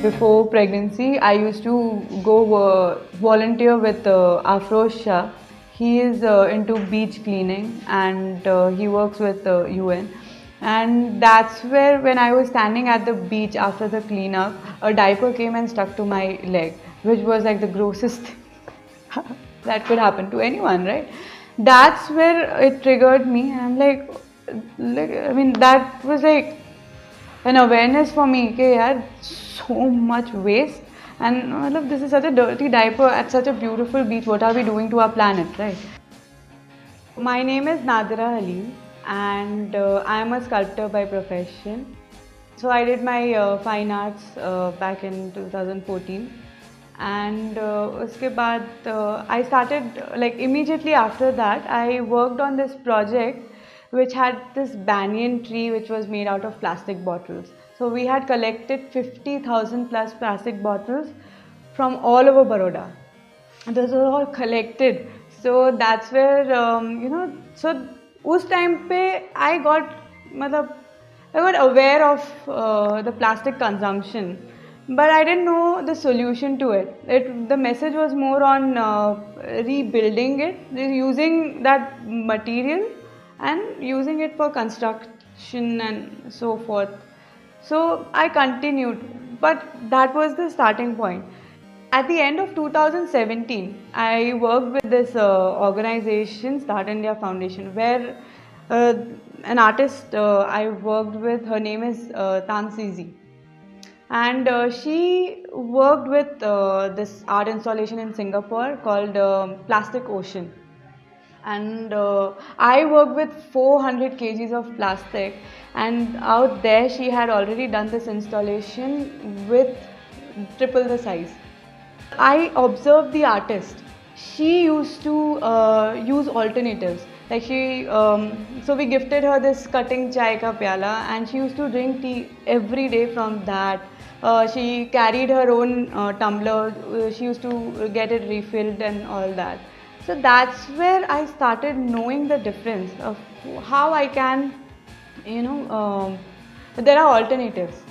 Before pregnancy, I used to go volunteer with Afroz Shah. He is into beach cleaning and he works with UN. And that's where, when I was standing at the beach after the cleanup, a diaper came and stuck to my leg, which was like the grossest thing that could happen to anyone, right? That's where it triggered me, and I'm like, I mean, that was like an awareness for me कि यार so much waste, and मतलब this is such a dirty diaper at such a beautiful beach. What are we doing to our planet, right? My name is Nadera and I am a sculptor by profession. So I did my fine arts back in 2014, and उसके बाद I started like immediately after that I worked on this project which had this banyan tree which was made out of plastic bottles. So we had collected 50,000 plus plastic bottles from all over Baroda. Those were all collected. So that's where so उस time पे I got aware of the plastic consumption, but I didn't know the solution to it. The message was more on rebuilding it, using that material and using it for construction and so forth. So I continued, but that was the starting point. At the end of 2017, I worked with this organization, Start India Foundation, where uh, an artist I worked with, her name is Tansizi. And she worked with this art installation in Singapore called Plastic Ocean. And I worked with 400 kgs of plastic, and out there she had already done this installation with triple the size. I observed the artist. She used to use alternatives. Like so we gifted her this cutting chai ka pyala, and she used to drink tea every day from that. She carried her own tumbler. She used to get it refilled and all that. So that's where I started knowing the difference of how I can, there are alternatives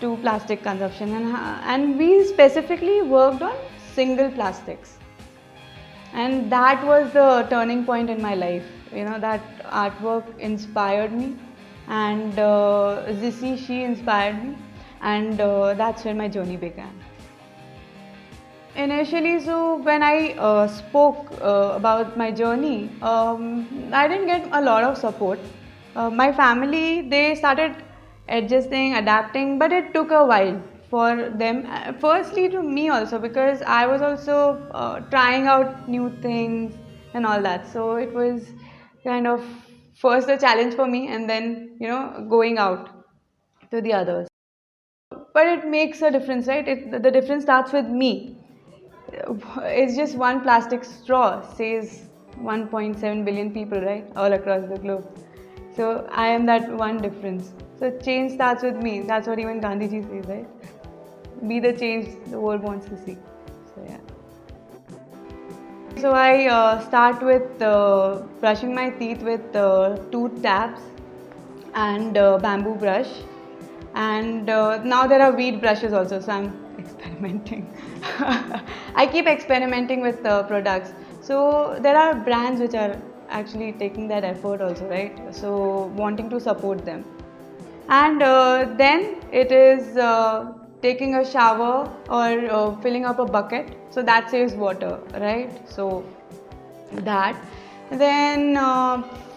to plastic consumption, and we specifically worked on single plastics, and that was the turning point in my life. That artwork inspired me, and Zissy, she inspired me, and that's where my journey began. Initially, so when I spoke about my journey, I didn't get a lot of support. My family, they started adjusting, adapting, but it took a while for them. Firstly, to me also, because I was also trying out new things and all that. So it was kind of first a challenge for me, and then going out to the others. But it makes a difference, right? The difference starts with me. It's just one plastic straw says 1.7 billion people, right, all across the globe. So I am that one difference. So change starts with me. That's what even Gandhiji says, right? Be the change the world wants to see. So yeah. So I start with brushing my teeth with tooth taps and bamboo brush, and now there are weed brushes also, so I'm experimenting. I keep experimenting with products. So there are brands which are actually taking that effort also, right? So wanting to support them. And then it is taking a shower or filling up a bucket. So that saves water, right? So that. Then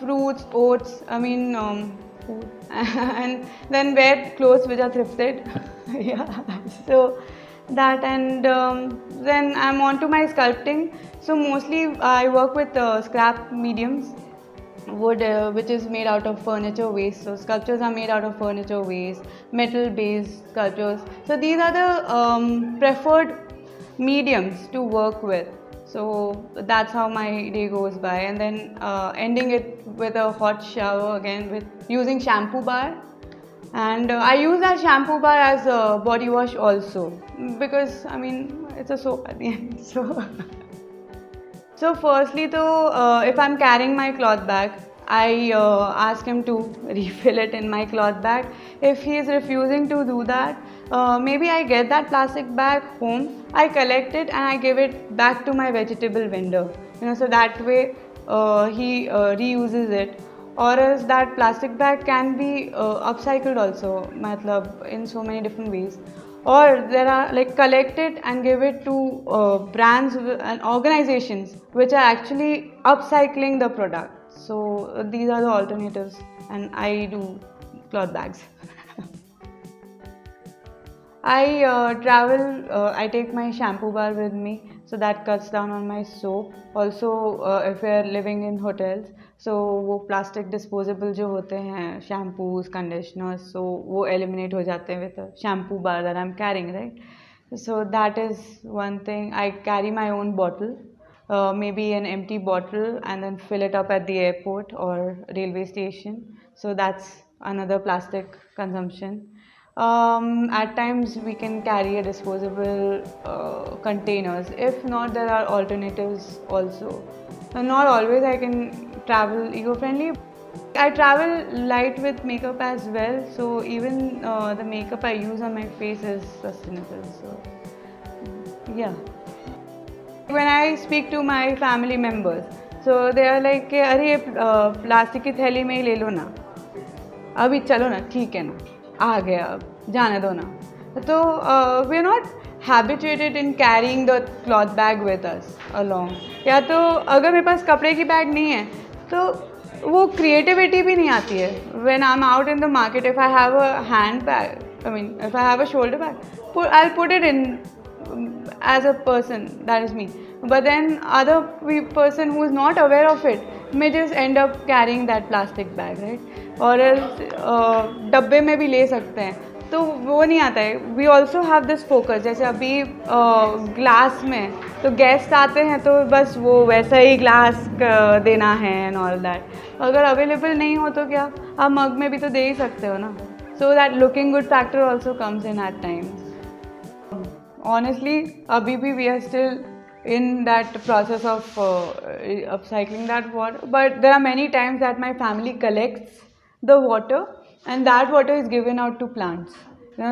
fruits, oats, food. And then wear clothes which are thrifted. Yeah. So that, and then I'm on to my sculpting. So mostly I work with scrap mediums, wood which is made out of furniture waste. So sculptures are made out of furniture waste, metal based sculptures. So these are the preferred mediums to work with. So that's how my day goes by, and then ending it with a hot shower again with using shampoo bar. And I use that shampoo bar as a body wash also, because it's a soap at the end. So so firstly, though, if I'm carrying my cloth bag, I ask him to refill it in my cloth bag. If he is refusing to do that, maybe I get that plastic bag home, I collect it and I give it back to my vegetable vendor. So that way he reuses it. Or else that plastic bag can be upcycled also, matlab, in so many different ways. Or there are like collect it and give it to brands and organizations which are actually upcycling the product. So these are the alternatives, and I do cloth bags. I travel, I take my shampoo bar with me, so that cuts down on my soap. Also, if we are living in hotels, so वो plastic disposable जो होते हैं shampoos, conditioners, so वो eliminate हो जाते हैं with the shampoo bar that I'm carrying, right? So that is one thing. I carry my own bottle, maybe an empty bottle, and then fill it up at the airport or railway station. So that's another plastic consumption. At times we can carry a disposable containers. If not, there are alternatives also. Not always I can travel eco-friendly. I travel light with makeup as well, so even the makeup I use on my face is sustainable. So yeah. When I speak to my family members, so they are like, अरे ये plastic की थैली में ही ले लो ना, अभी चलो ना, ठीक है ना, आ गया, अब जाने दो ना. तो we are not habituated in carrying the cloth bag with us along. या तो अगर मेरे पास कपड़े की बैग नहीं है तो वो क्रिएटिविटी भी नहीं आती है. When I am out in the market, if I have a hand bag, I mean if I have a shoulder bag, I will put it in as a person, that is me. But then other person who is not aware of it may just end up carrying that plastic bag, right? और डब्बे में भी ले सकते हैं, तो वो नहीं आता है. We also have this focus. जैसे अभी ग्लास में तो गेस्ट आते हैं तो बस वो वैसा ही ग्लास देना है एंड ऑल दैट. अगर अवेलेबल नहीं हो तो क्या, आप मग में भी तो दे ही सकते हो ना. So that looking good factor also comes in at times. Honestly, abhi bhi we are still in that process of upcycling that water. But there are many times that my family collects the water and that water is given out to plants.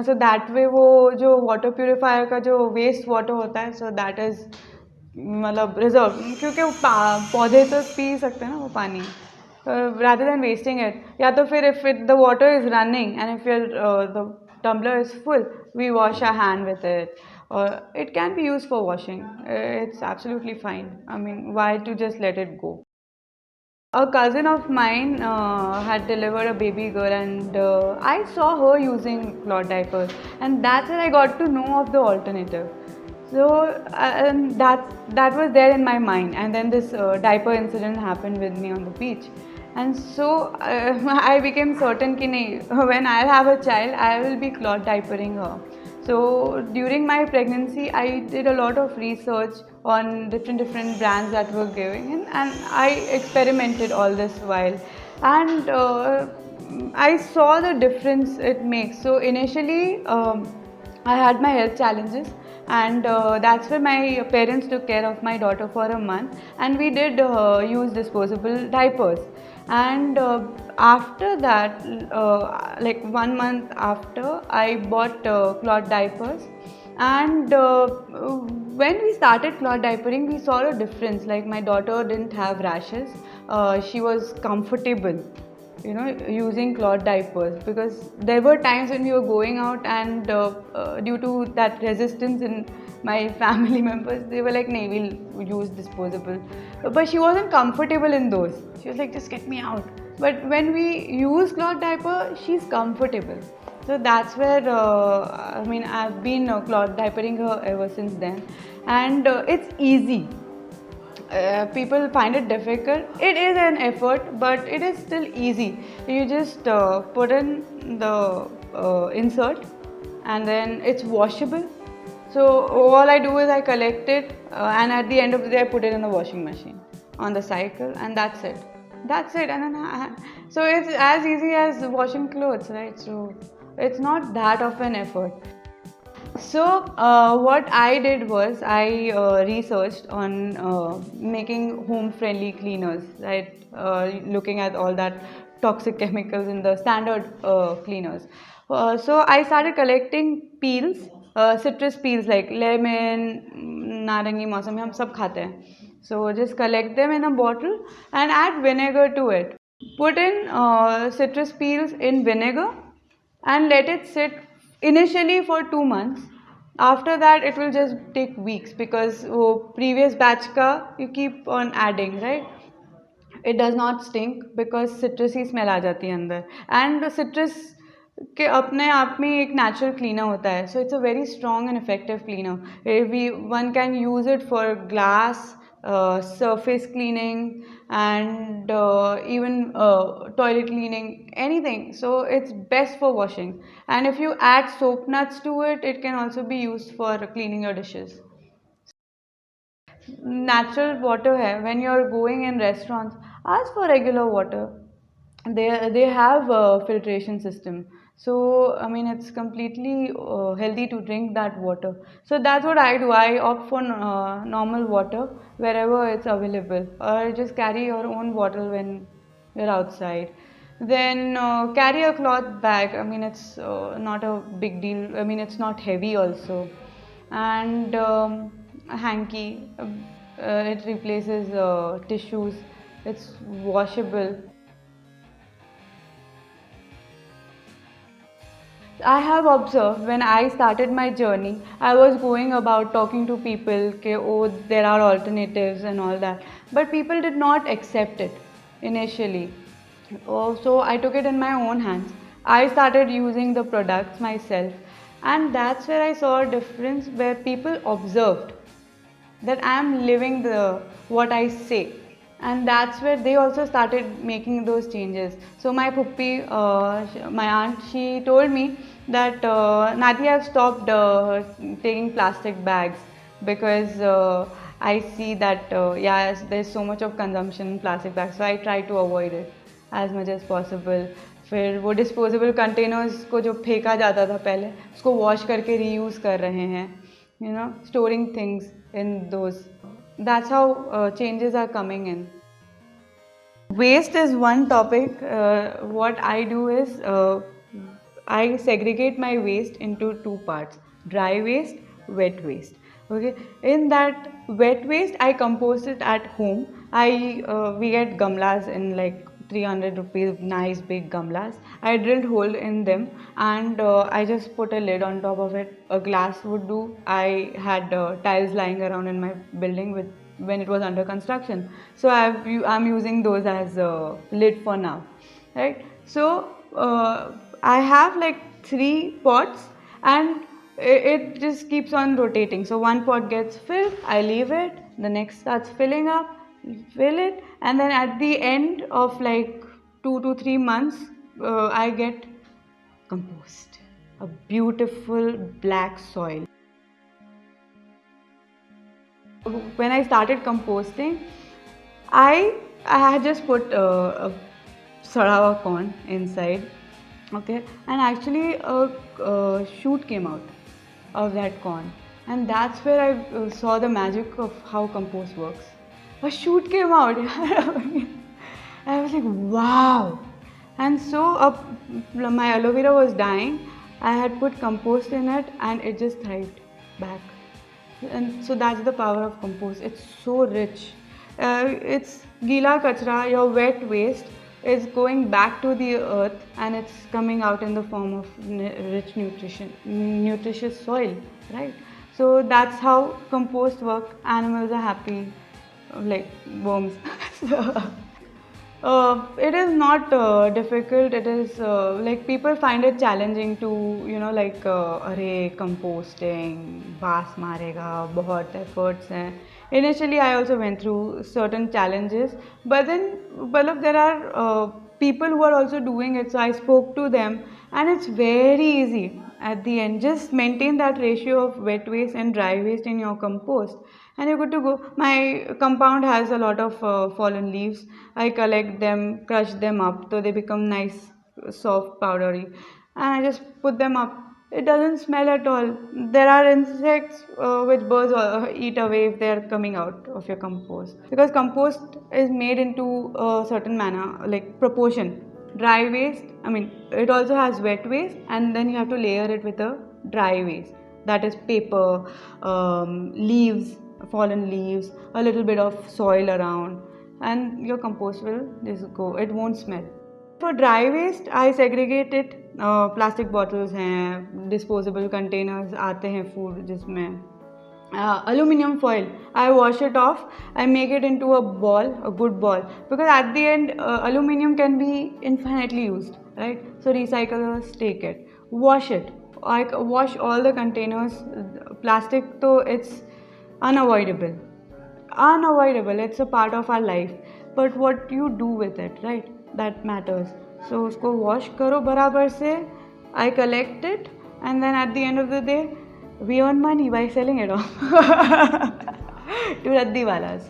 So that way वो जो water purifier का जो waste water होता है, so that is मतलब reserve, क्योंकि पौधे तो पी सकते हैं ना वो पानी. Rather than wasting it, या तो फिर if the water is running and if the tumbler is full, we wash our hand with it. Or it can be used for washing. It's absolutely fine. I mean, why to just let it go? A cousin of mine had delivered a baby girl, and I saw her using cloth diapers, and that's when I got to know of the alternative. So that was there in my mind, and then this diaper incident happened with me on the beach, and so I became certain that when I have a child, I will be cloth diapering her. So during my pregnancy, I did a lot of research on different brands that were giving, and I experimented all this while, and I saw the difference it makes. So initially, I had my health challenges, and that's where my parents took care of my daughter for a month, and we did use disposable diapers. And after that, like 1 month after, I bought cloth diapers, and when we started cloth diapering, we saw a difference. Like my daughter didn't have rashes, she was comfortable, using cloth diapers, because there were times when we were going out and due to that resistance in my family members, they were like, "Nee, we'll use disposable." But she wasn't comfortable in those. She was like, "Just get me out." But when we use cloth diaper, she's comfortable. So that's where I've been cloth diapering her ever since then, and it's easy. People find it difficult. It is an effort, but it is still easy. You just put in the insert, and then it's washable. So all I do is I collect it, and at the end of the day, I put it in the washing machine on the cycle, and that's it. That's it. And then so it's as easy as washing clothes, right? So it's not that of an effort. So, what I did was I researched on making home-friendly cleaners, right? Looking at all that toxic chemicals in the standard cleaners. So I started collecting peels, citrus peels like lemon, narangi, मौसमी हम सब खाते हैं. So just collect them in a bottle and add vinegar to it. Put in citrus peels in vinegar and let it sit initially for 2 months. After that, it will just take weeks because previous batch ka you keep on adding, right? It does not stink because citrusy smell आ जाती है अंदर. And citrus के अपने आप में एक natural cleaner होता है. So it's a very strong and effective cleaner. One can use it for glass, surface cleaning, and even toilet cleaning, anything. So it's best for washing. And if you add soap nuts to it, it can also be used for cleaning your dishes. Natural water है. When you're going in restaurants, ask for regular water. They have a filtration system, so I mean it's completely healthy to drink that water. So that's what I do. I opt for normal water wherever it's available, or just carry your own bottle when you're outside. Then carry a cloth bag. I mean it's not a big deal. I mean it's not heavy also. And a hanky, it replaces tissues. It's washable. I have observed when I started my journey, I was going about talking to people, okay, oh, there are alternatives and all that. But people did not accept it initially. Oh, so I took it in my own hands. I started using the products myself, and that's where I saw a difference where people observed that I am living the what I say, and that's where they also started making those changes. So my puppy, my aunt, she told me that Nadia, I've stopped taking plastic bags because I see that yeah, there's so much of consumption in plastic bags, so I try to avoid it as much as possible. फिर वो disposable containers को जो फेंका जाता था पहले उसको wash करके रीयूज़ कर रहे हैं, storing things in those. That's how changes are coming in. Waste is one topic. What I do is I segregate my waste into two parts: dry waste, wet waste. Okay, in that wet waste, I compost it at home. We get gamlas in like 300 rupees, nice big gamlas. I drilled hole in them and I just put a lid on top of it. A glass would do. I had tiles lying around in my building with when it was under construction, so I'm using those as a lid for now, right? So I have like 3 pots and it just keeps on rotating. So one pot gets filled, I leave it, the next starts filling up, fill it, and then at the end of like 2 to 3 months I get compost, a beautiful black soil. When I started composting, I had just put a sadawa corn inside, okay, and actually a shoot came out of that corn, and that's where I saw the magic of how compost works. A shoot came out. I was like, wow. And so my aloe vera was dying. I had put compost in it and it just thrived back. And so that's the power of compost. It's so rich. It's gila kachra, your wet waste is going back to the earth and it's coming out in the form of rich nutritious soil, right? So that's how compost work. Animals are happy, like worms. It is not difficult. It is like people find it challenging to, like, array composting, baas marega, bahut efforts hain. Initially, I also went through certain challenges, but then, there are people who are also doing it. So I spoke to them, and it's very easy. At the end, just maintain that ratio of wet waste and dry waste in your compost, and you're good to go. My compound has a lot of fallen leaves. I collect them, crush them up, so they become nice, soft, powdery, and I just put them up It doesn't smell at all. There are insects which birds eat away if they are coming out of your compost. Because compost is made into a certain manner, like proportion. Dry waste, I mean, it also has wet waste, and then you have to layer it with a dry waste. That is paper, leaves, fallen leaves, a little bit of soil around, and your compost will just go. It won't smell. For dry waste, I segregate it. Plastic bottles हैं, disposable containers आते हैं food जिसमें aluminum foil. I wash it off. I make it into a ball, a good ball, because at the end, aluminum can be infinitely used, right? So recyclers take it, wash it. I wash all the containers. Plastic, though, it's unavoidable. Unavoidable. It's a part of our life. But what you do with it, right? That matters. So उसको wash करो बराबर से. I collect it, and then at the end of the day, we earn money by selling it off to raddiwalas.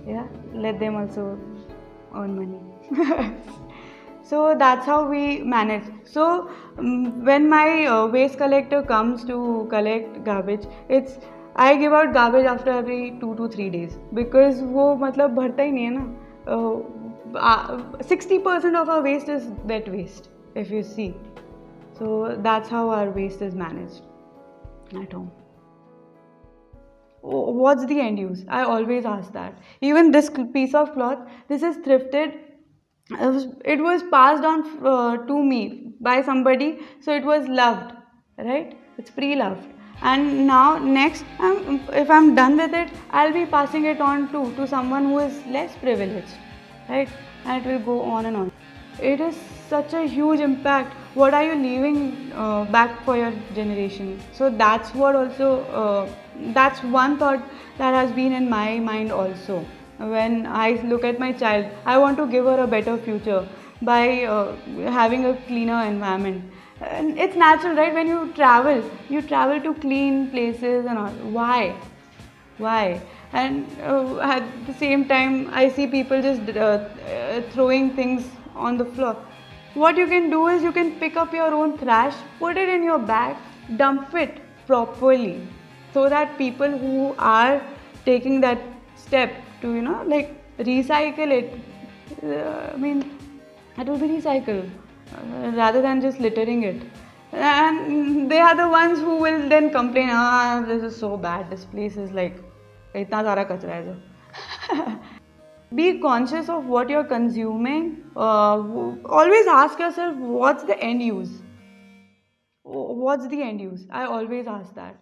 Yeah, let them also earn money. So that's how we manage. So when my waste collector comes to collect garbage, I give out garbage after every 2 to 3 days, because वो मतलब भरता ही नहीं है ना. 60% of our waste is wet waste, if you see. So that's how our waste is managed at home. What's the end use? I always ask that. Even this piece of cloth, this is thrifted. It was passed on to me by somebody, so it was loved, right? It's pre-loved. And now next, if I'm done with it, I'll be passing it on to someone who is less privileged, right? And it will go on and on. It is such a huge impact. What are you leaving back for your generation? So that's what also, that's one thought that has been in my mind also. When I look at my child, I want to give her a better future by having a cleaner environment. And it's natural, right? When you travel to clean places and all. Why? And at the same time, I see people just throwing things on the floor. What you can do is you can pick up your own trash, put it in your bag, dump it properly, so that people who are taking that step to like recycle it, I mean, it will be recycled rather than just littering it. And they are the ones who will then complain, this is so bad, this place is like itna sara kachra hai jo. Be conscious of what you're consuming. Always ask yourself, what's the end use? What's the end use? I always ask that.